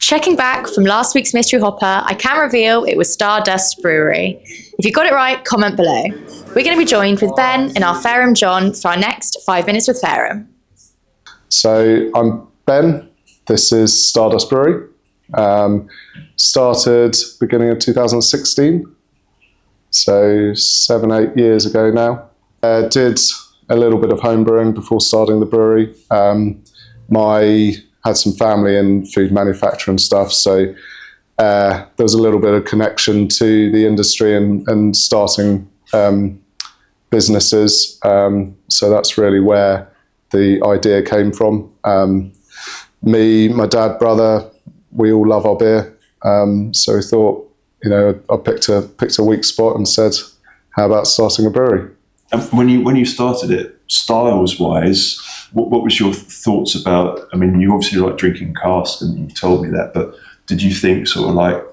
Checking back from last week's Mystery Hopper, I can reveal it was Stardust Brewery. If you got it right, comment below. We're going to be joined with Ben and our Faram John for our next 5 minutes with Faram. So I'm Ben. This is Stardust Brewery. Started beginning of 2016. So 7-8 years ago now. Did a little bit of home brewing before starting the brewery. Had some family in food manufacturing stuff, so there was a little bit of connection to the industry and starting businesses. So that's really where the idea came from. Me, my dad, brother, we all love our beer. So we thought, I picked a weak spot and said, how about starting a brewery? And when you started it, styles-wise, what was your thoughts about? I mean, you obviously like drinking cask, and you told me that. But did you think sort of like,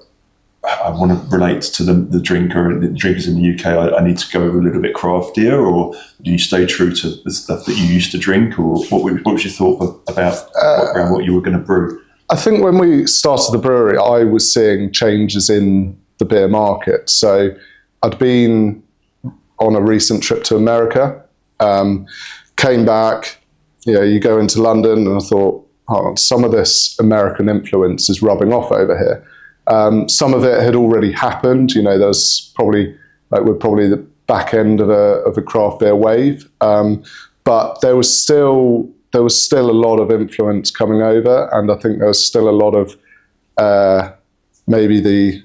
I want to relate to the drinker and the drinkers in the UK? I need to go a little bit craftier, or do you stay true to the stuff that you used to drink, or what was your thought about around what you were going to brew? I think when we started the brewery, I was seeing changes in the beer market. So I'd been on a recent trip to America, came back. You go into London, and I thought, some of this American influence is rubbing off over here. Some of it had already happened. There's probably we're probably the back end of a craft beer wave, but there was still a lot of influence coming over, and I think there was still a lot of maybe the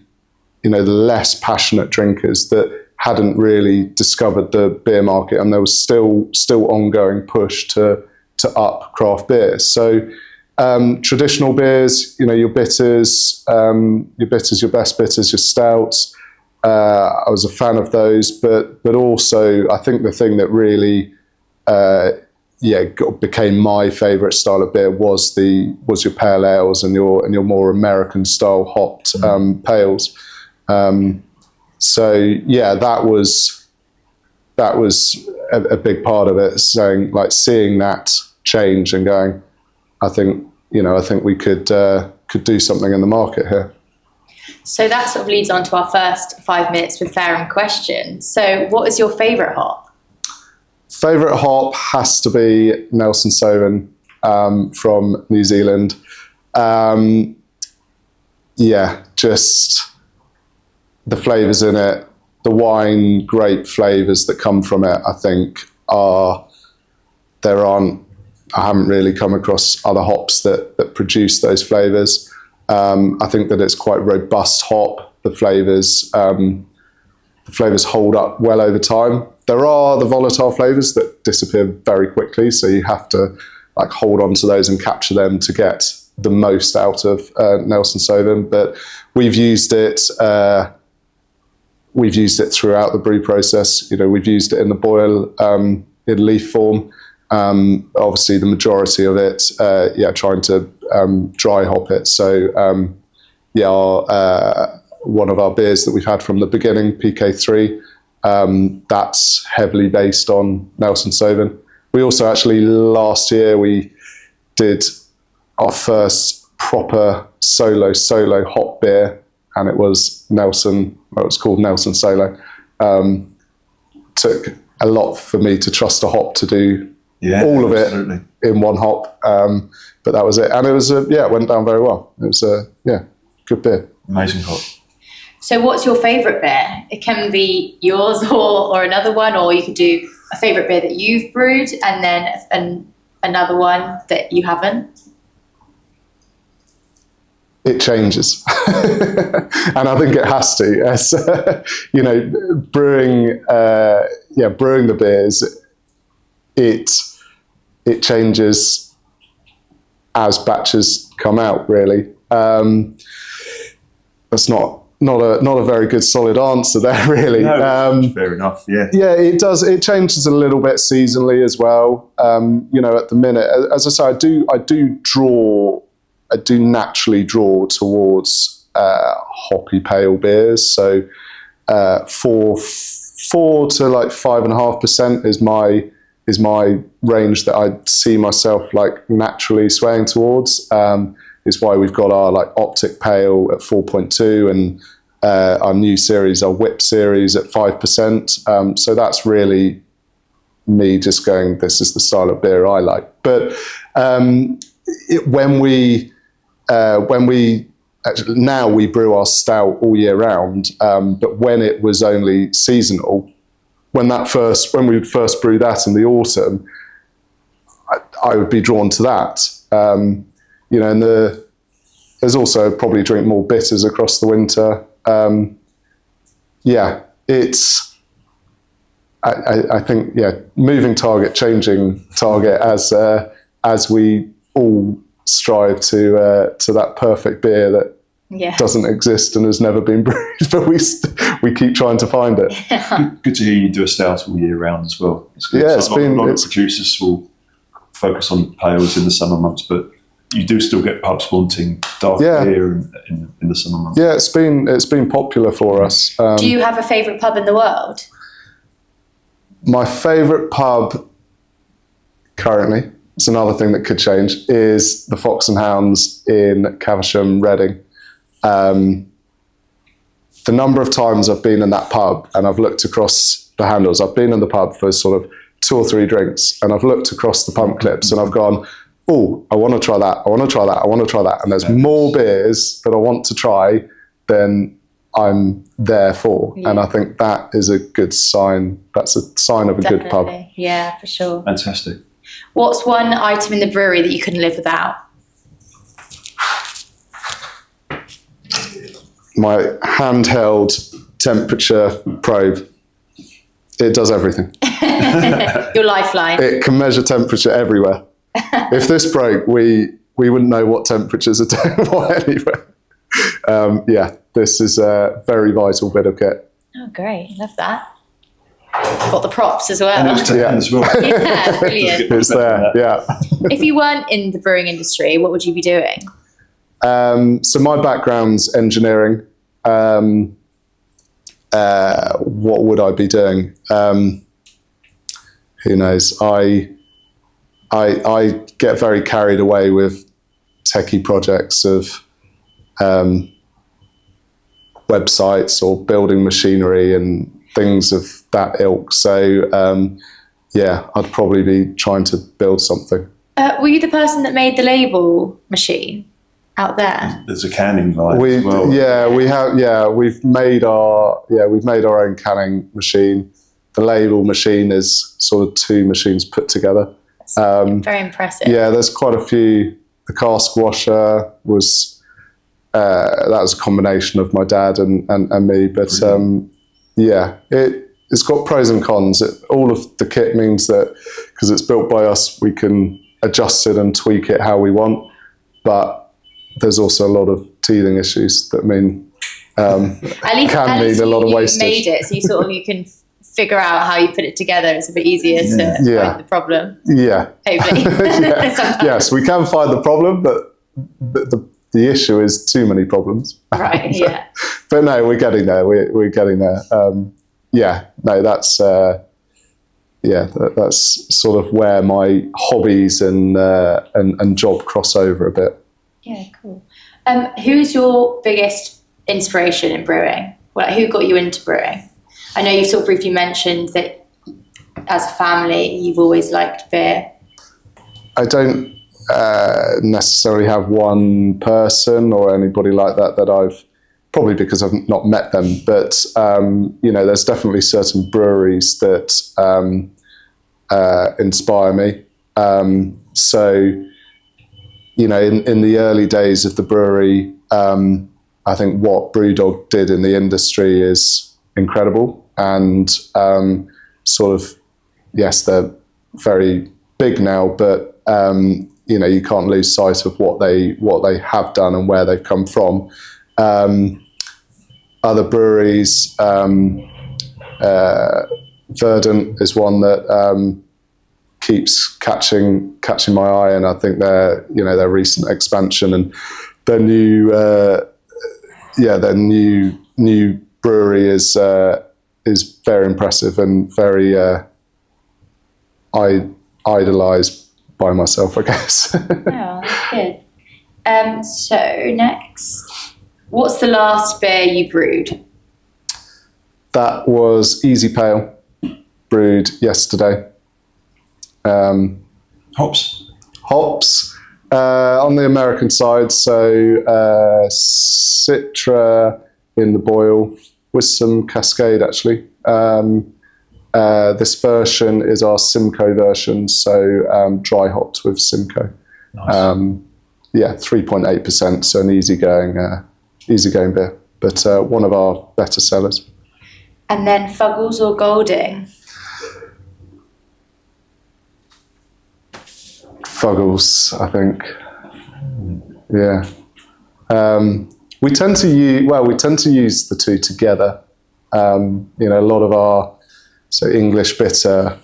less passionate drinkers that hadn't really discovered the beer market, and there was still ongoing push to up craft beer. So traditional beers, your bitters, your best bitters, your stouts. I was a fan of those, but also I think the thing that really became my favourite style of beer was your pale ales and your more American style hopped pales. So yeah, that was a big part of it. Seeing that change and going, I think we could do something in the market here. So that sort of leads on to our first 5 minutes with Faram question. So what is your favourite hop? Favourite hop has to be Nelson Sauvin from New Zealand. Just the flavours in it, the wine grape flavours that come from it, I think I haven't really come across other hops that produce those flavours. I think that it's quite robust hop. The flavours hold up well over time. There are the volatile flavours that disappear very quickly, so you have to hold on to those and capture them to get the most out of Nelson Sauvin. But we've used it throughout the brew process. We've used it in the boil in leaf form. Obviously, the majority of it, trying to dry hop it. So, one of our beers that we've had from the beginning, PK3, that's heavily based on Nelson Sauvin. We also actually, last year, we did our first proper solo hop beer, and it was called Nelson Solo. Took a lot for me to trust a hop to do all of it in one hop, but that was it, and it was it went down very well. It was good beer. Amazing hop. So what's your favourite beer? It can be yours or another one, or you could do a favourite beer that you've brewed and then another one that you haven't. It changes, and I think it has to. As brewing the beers, it changes as batches come out. Really, that's not a very good solid answer there. Really, no, fair enough. Yeah, it does. It changes a little bit seasonally as well. At the minute, as I say, I do naturally draw towards hoppy pale beers. So 4 to 5.5% is my range that I see myself naturally swaying towards. It's why we've got our like Optic Pale at 4.2 and our new series, our Whip series at 5%. So that's really me just going, this is the style of beer I like. But when we actually, now we brew our stout all year round, but when it was only seasonal, when we would first brew that in the autumn, I would be drawn to that. And there's also probably drink more bitters across the winter. I think moving target, changing target as we all strive to that perfect beer that doesn't exist and has never been brewed, but we keep trying to find it. Good to hear you do a stout all year round as well. It's good. Yeah, a lot of producers will focus on pales in the summer months, but you do still get pubs wanting dark beer in the summer months. Yeah, it's been popular for us. Do you have a favourite pub in the world? My favourite pub currently, it's another thing that could change, is the Fox and Hounds in Caversham, Reading. The number of times I've been in that pub and I've looked across the handles, I've been in the pub for sort of 2 or 3 drinks and I've looked across the pump clips and I've gone, oh, I want to try that, I want to try that, I want to try that. And there's more beers that I want to try than I'm there for. Yeah. And I think that is a good sign. That's a sign of a good pub. Yeah, for sure. Fantastic. What's one item in the brewery that you couldn't live without? My handheld temperature probe. It does everything. Your lifeline. It can measure temperature everywhere. If this broke, we wouldn't know what temperatures are doing anywhere. This is a very vital bit of kit. Oh, great. Love that. Got the props as well. And it was as well. Yeah, brilliant. It's there, yeah. If you weren't in the brewing industry, what would you be doing? So my background's engineering. What would I be doing? Who knows? I get very carried away with techie projects of websites or building machinery and things of that ilk. So I'd probably be trying to build something. Were you the person that made the label machine out there? There's a canning line as well. We've made our own canning machine. The label machine is sort of 2 machines put together. Very impressive. Yeah, there's quite a few. The cask washer was that was a combination of my dad and me. But it's got pros and cons. All of the kit means that because it's built by us, we can adjust it and tweak it how we want. But there's also a lot of teething issues that mean mean a lot of wastage. Made it, so you can figure out how you put it together. It's a bit easier to find the problem. Yeah. Hopefully. Yes, we can find the problem, but the issue is too many problems. Right, yeah. But no, we're getting there. We're getting there. That's sort of where my hobbies and job cross over a bit. Yeah, cool. Who's your biggest inspiration in brewing? Who got you into brewing? I know you sort of briefly mentioned that as a family, you've always liked beer. I don't necessarily have one person or anybody like that I've, probably because I've not met them, but there's definitely certain breweries that inspire me. In the early days of the brewery, I think what Brewdog did in the industry is incredible, and they're very big now, but you can't lose sight of what they have done and where they've come from. Other breweries, Verdant is one that keeps catching my eye, and I think their recent expansion and their new brewery is very impressive and very idolized by myself, I guess. Oh, that's good. So next, what's the last beer you brewed? That was Easy Pale, brewed yesterday. Hops. Hops on the American side, so Citra in the boil with some Cascade actually. This version is our Simcoe version, so dry hopped with Simcoe. Nice. 3.8%, so an easygoing beer, but one of our better sellers. And then Fuggles or Golding? Fuggles, I think. Yeah. We tend to use the two together. A lot of our English bitter,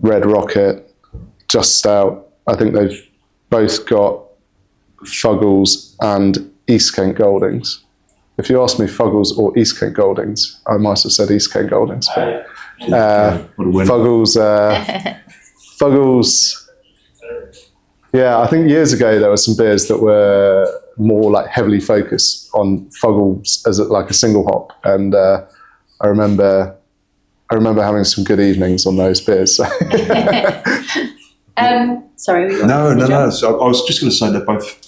Red Rocket, Just Stout. I think they've both got Fuggles and East Kent Goldings. If you ask me Fuggles or East Kent Goldings, I might have said East Kent Goldings. But Fuggles. Yeah, I think years ago there were some beers that were more like heavily focused on Fuggles as like a single hop, and I remember having some good evenings on those beers. So. Sorry. No. So I was just going to say they're both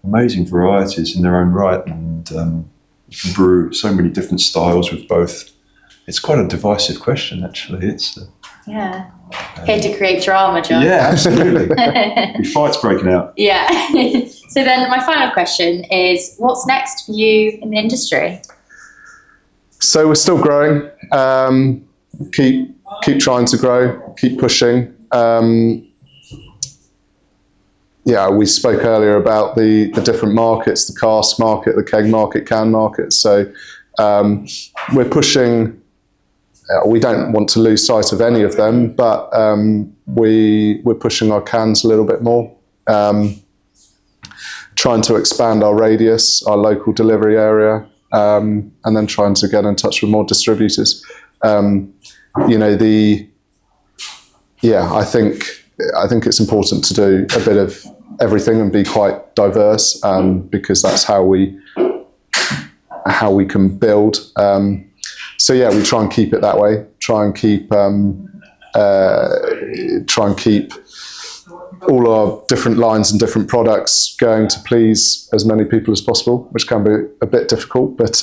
amazing varieties in their own right, and you can brew so many different styles with both. It's quite a divisive question, actually. It's yeah. Here to create drama, John. Yeah, absolutely. Fights breaking out. Yeah. So then my final question is, what's next for you in the industry? So we're still growing. Keep trying to grow. Keep pushing. We spoke earlier about the different markets: the cask market, the keg market, can market. So we're pushing. We don't want to lose sight of any of them, but we're pushing our cans a little bit more, trying to expand our radius, our local delivery area, and then trying to get in touch with more distributors. I think it's important to do a bit of everything and be quite diverse, because that's how we can build. We try and keep it that way. Try and keep all our different lines and different products going to please as many people as possible, which can be a bit difficult. But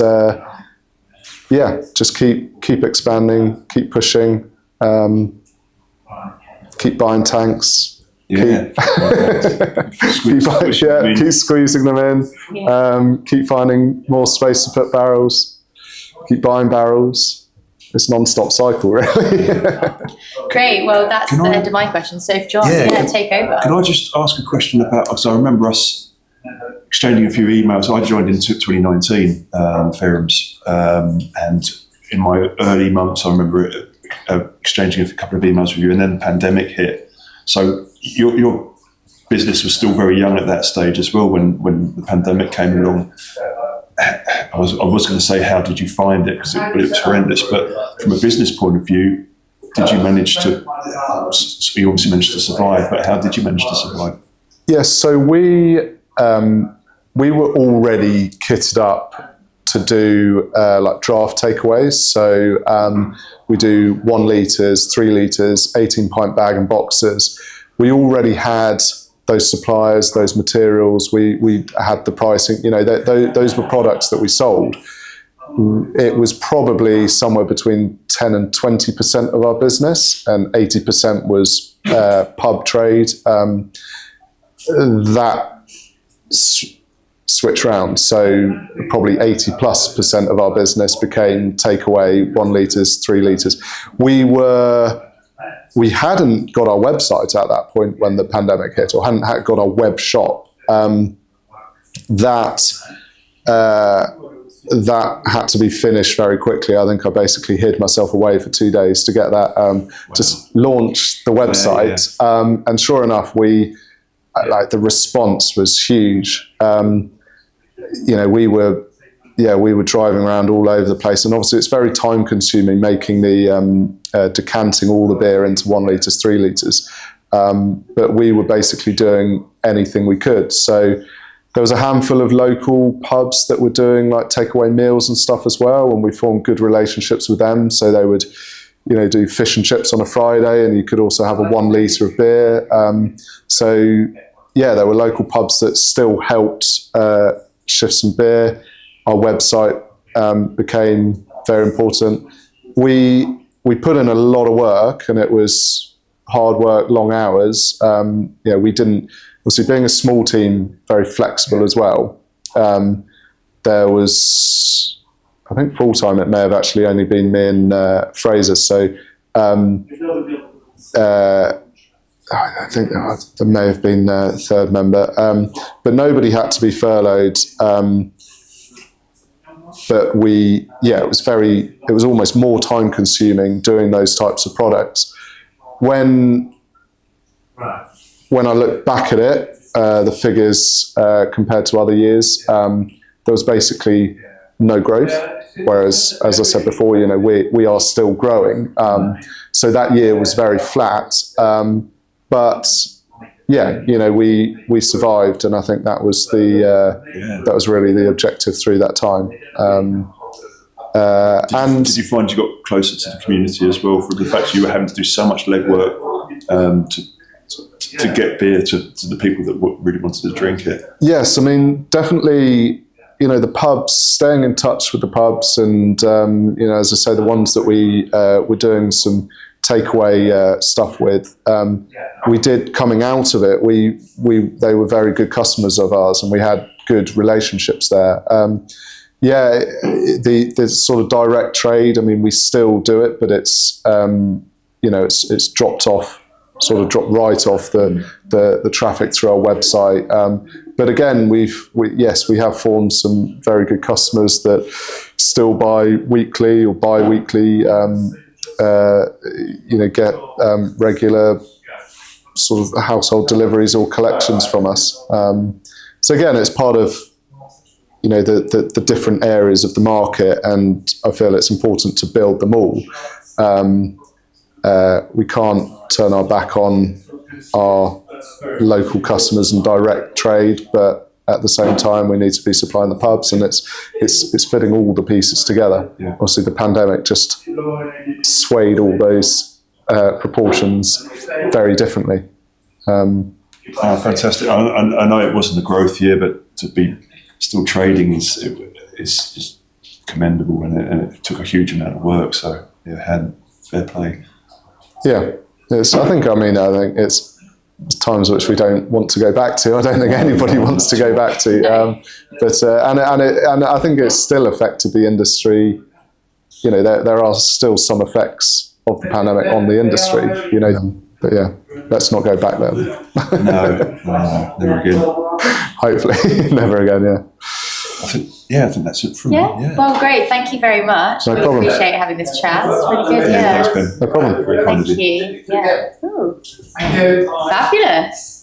just keep expanding, keep pushing, keep buying tanks. Yeah. Keep squeezing them in. Keep finding more space to put barrels. Keep buying barrels. It's non-stop cycle, really. Great. Well, that's the end of my question. So, if John, take over. Can I just ask a question about? Because I remember us exchanging a few emails. I joined in 2019, Faram's, and in my early months, I remember exchanging a couple of emails with you, and then the pandemic hit. So your business was still very young at that stage as well when the pandemic came along. I was going to say, how did you find it? Because it was horrendous. But from a business point of view, did you manage to? You obviously managed to survive, but how did you manage to survive? Yes, so we were already kitted up to do like draft takeaways. So we do 1 litres, 3 litres, 18 pint bag and boxes. We already had those suppliers, those materials. We had the pricing. Those were products that we sold. It was probably somewhere between 10 and 20% of our business, and 80% was pub trade. That switch round. So probably 80+% of our business became takeaway, 1 litres, 3 litres. We hadn't got our website at that point when the pandemic hit, or hadn't got our web shop. That had to be finished very quickly. I think I basically hid myself away for 2 days to get that, just launch the website. And sure enough, the response was huge. We were driving around all over the place, and obviously it's very time consuming making the decanting all the beer into 1 litres, 3 litres. But we were basically doing anything we could. So There was a handful of local pubs that were doing like takeaway meals and stuff as well, and we formed good relationships with them. So they would, do fish and chips on a Friday, and you could also have a 1 litre of beer. So yeah, there were local pubs that still helped shift some beer. Our website became very important. We put in a lot of work, and it was hard work, long hours. We didn't, obviously being a small team, very flexible as well. There was, I think full-time it may have actually only been me and Fraser. So I think there may have been a third member, but nobody had to be furloughed. But it was almost more time consuming doing those types of products. When I look back at it, the figures compared to other years, there was basically no growth. Whereas, as I said before, we are still growing. So that year was very flat. But yeah, we survived, and I think that was that was really the objective through that time. Did you find you got closer to the community as well, for the fact that you were having to do so much legwork to get beer to the people that really wanted to drink it? Yes, I mean, definitely. The pubs, staying in touch with the pubs, and as I say, the ones that we were doing some takeaway stuff with, we did, coming out of it, they were very good customers of ours, and we had good relationships there. The sort of direct trade, I mean, we still do it, but it's it's dropped right off the traffic through our website. But again, we have formed some very good customers that still buy weekly or bi-weekly, get regular sort of household deliveries or collections from us. So again, it's part of the different areas of the market, and I feel it's important to build them all. We can't turn our back on our local customers and direct trade, but at the same time we need to be supplying the pubs, and it's fitting all the pieces together. Yeah. Obviously the pandemic just swayed all those proportions very differently. Fantastic. I know it wasn't a growth year, but to be still trading is just commendable, and it took a huge amount of work, so fair play. Yeah, I think it's times which we don't want to go back to. I don't think anybody wants to go back to. And I think it's still affected the industry. There are still some effects of the pandemic on the industry. But yeah, let's not go back there. No, never again. Hopefully, never again. Yeah. I think that's it from me. Yeah. Well, great. Thank you very much. No problem. Appreciate having this chat. It's really good. Yeah. Thanks, Ben. No problem. Very kind of Thank you. Yeah. Ooh. Fabulous.